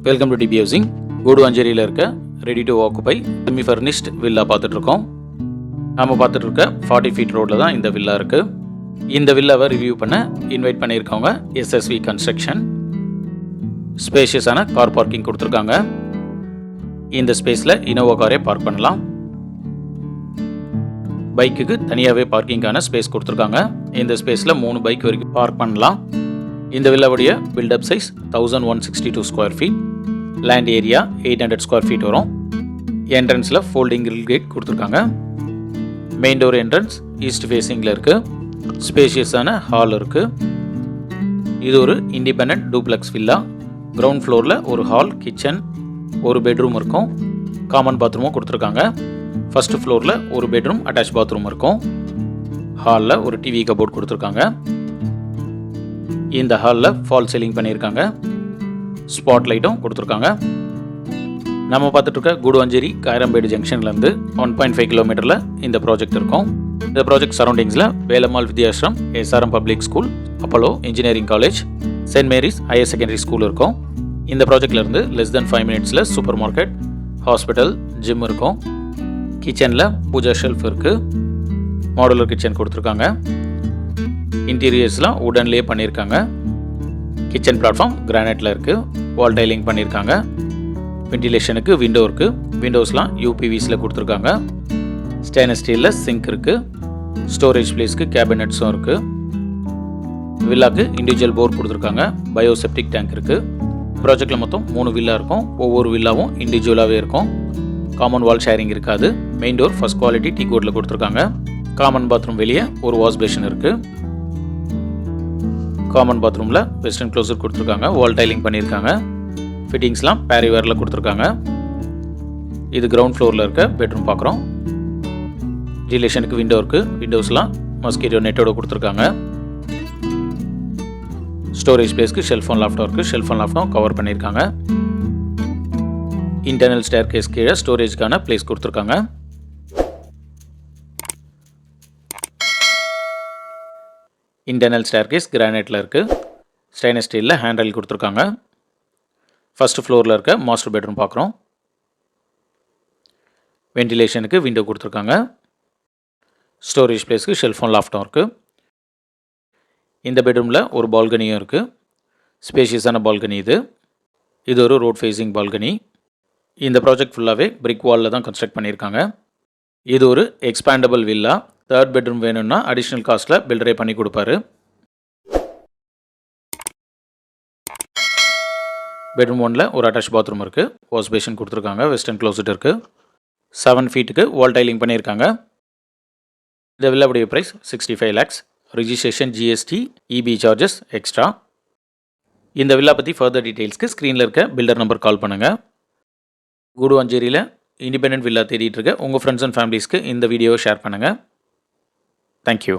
Welcome to DB housing. கூடுவாஞ்சேரியில் இருக்க ready to occupy semi furnished villa பார்த்துட்ருக்கோம். நம்ம பார்த்துட்டு இருக்க 40 ஃபீட் ரோடில் தான் இந்த வில்லா இருக்குது. இந்த வில்லாவை ரிவ்யூ பண்ண இன்வைட் பண்ணியிருக்கவங்க எஸ்எஸ்வி கன்ஸ்ட்ரக்ஷன். ஸ்பேஷியஸான கார் பார்க்கிங் கொடுத்துருக்காங்க. இந்த ஸ்பேஸில் இனோவா காரே பார்க் பண்ணலாம். பைக்குக்கு தனியாகவே பார்க்கிங்கான ஸ்பேஸ் கொடுத்துருக்காங்க. இந்த ஸ்பேஸில் 3 பைக் வரைக்கும் பார்க் பண்ணலாம். இந்த வில்லாவுடைய built up size 1162 square feet. Land area 800 square feet வரும். என்ட்ரன்ஸில் ஃபோல்டிங் கிரில் கேட் கொடுத்துருக்காங்க. மெயின் டோர் என்ட்ரன்ஸ் ஈஸ்ட் ஃபேஸிங்கில் இருக்குது. ஸ்பேஷியஸான ஹால் இருக்குது. இது ஒரு இண்டிபெண்டன்ட் டூப்ளெக்ஸ் வில்லா. கிரவுண்ட் ஃப்ளோரில் ஒரு ஹால், கிச்சன், ஒரு பெட்ரூம் இருக்கும். காமன் பாத்ரூமும் கொடுத்துருக்காங்க. ஃபர்ஸ்ட் ஃப்ளோரில் ஒரு பெட்ரூம், அட்டாச் பாத்ரூம் இருக்கும். ஹாலில் ஒரு டிவி கபோர்ட் கொடுத்துருக்காங்க. இந்த ஹாலில் ஃபால் சீலிங் பண்ணியிருக்காங்க. ஸ்பாட் லைட்டும் கொடுத்துருக்காங்க. நம்ம பார்த்துட்டு இருக்க கூடுவாஞ்சேரி காயரம்பேடு ஜங்ஷன்லேருந்து 1.5 கிலோமீட்டரில் இந்த ப்ராஜெக்ட் இருக்கும். இந்த ப்ராஜெக்ட் சரௌண்டிங்ஸில் Velammal Vidyashram, SRM public school, Apollo engineering college, saint Mary's higher secondary school இருக்கும். இந்த ப்ராஜெக்ட்லேருந்து லெஸ் தென் 5 மினிட்ஸில் சூப்பர் மார்க்கெட், ஹாஸ்பிட்டல், ஜிம் இருக்கும். கிச்சனில் பூஜா ஷெல்ஃப் இருக்குது. மாடுலர் கிச்சன் கொடுத்துருக்காங்க. இன்டீரியர்ஸ்லாம் உடன்லேயே பண்ணியிருக்காங்க. கிச்சன் பிளாட்ஃபார்ம் கிரானைட்டில் இருக்குது. வால் டைலிங் பண்ணியிருக்காங்க. வென்டிலேஷனுக்கு விண்டோ இருக்குது. விண்டோஸ்லாம் யூபிவிஸில் கொடுத்துருக்காங்க. ஸ்டெயின்லெஸ் ஸ்டீலில் சிங்க் இருக்குது. ஸ்டோரேஜ் பிளேஸ்க்கு கேபினட்ஸும் இருக்குது. வில்லாக்கு இண்டிவிஜுவல் போர் கொடுத்துருக்காங்க. பயோசெப்டிக் டேங்க் இருக்குது. ப்ராஜெக்டில் மொத்தம் 3 வில்லா இருக்கும். ஒவ்வொரு வில்லாவும் இண்டிவிஜுவலாகவே இருக்கும். காமன் வால் ஷேரிங் இருக்காது. Main door first quality tea கோட்டில் கொடுத்துருக்காங்க. காமன் பாத்ரூம் வெளியே ஒரு வாஷ் பேஷன் இருக்குது. காமன் பாத்ரூமில் வெஸ்டர்ன் க்ளோசர் கொடுத்துருக்காங்க. வால் டைலிங் பண்ணியிருக்காங்க. ஃபிட்டிங்ஸ்லாம் பேரிவேரில் கொடுத்துருக்காங்க. இது கிரவுண்ட் ஃப்ளோரில் இருக்க பெட்ரூம் பார்க்குறோம். வென்டிலேஷனுக்கு விண்டோ இருக்குது. விண்டோஸ்லாம் மஸ்கிட்டோ நெட்டோட கொடுத்துருக்காங்க. ஸ்டோரேஜ் ஸ்பேஸ்க்கு ஷெல்ஃபோன் லாஃப்டும் இருக்குது. ஷெல்ஃபோன் லாஃப்டும் கவர் பண்ணியிருக்காங்க. இன்டர்னல் ஸ்டேர் கேஸ் கீழே ஸ்டோரேஜ்க்கான பிளேஸ் கொடுத்துருக்காங்க. இன்டர்னல் ஸ்டேர் கேஸ் கிரானைட்டில் இருக்குது. ஸ்டெயின்லெஸ் ஸ்டீலில் ஹேண்ட் ரெயில் கொடுத்துருக்காங்க. ஃபர்ஸ்ட் ஃப்ளோரில் இருக்க மாஸ்டர் பெட்ரூம் பார்க்குறோம். வென்டிலேஷனுக்கு விண்டோ கொடுத்துருக்காங்க. ஸ்டோரேஜ் பிளேஸ்க்கு ஷெல்ஃபோன் லாஃப்டும் இருக்குது. இந்த பெட்ரூமில் ஒரு பால்கனியும் இருக்குது. ஸ்பேஷியஸான பால்கனி இது. இது ஒரு ரோட் ஃபேஸிங் பால்கனி. இந்த ப்ராஜெக்ட் ஃபுல்லாகவே பிரிக் வாலில் தான் கன்ஸ்ட்ரக்ட் பண்ணியிருக்காங்க. இது ஒரு எக்ஸ்பேண்டபிள் வில்லா. 3rd பெட்ரூம் வேணும்னா அடிஷ்னல் காஸ்ட்டில் பில்டரே பண்ணி கொடுப்பாரு. பெட்ரூம் 1ல் ஒரு அட்டாச் பாத்ரூம் இருக்குது. வாஷ் பேஷன் கொடுத்துருக்காங்க. வெஸ்டர்ன் க்ளோசட் இருக்குது. 7 ஃபீட்டுக்கு வால் டைலிங் பண்ணியிருக்காங்க. இந்த வில்லாவுடைய price 65 lakhs. Registration, GST, EB charges extra. இந்த வில்லா பற்றி ஃபர்தர் டீட்டெயில்ஸ்க்கு ஸ்க்ரீனில் இருக்க பில்டர் நம்பர் கால் பண்ணுங்கள். கூடுவாஞ்சேரியில் இண்டிபெண்டன்ட் வில்லா தேடிட்டு இருக்க உங்கள் ஃப்ரெண்ட்ஸ் அண்ட் ஃபேமிலிஸ்க்கு இந்த வீடியோவை ஷேர் பண்ணுங்கள். தேங்க்யூ.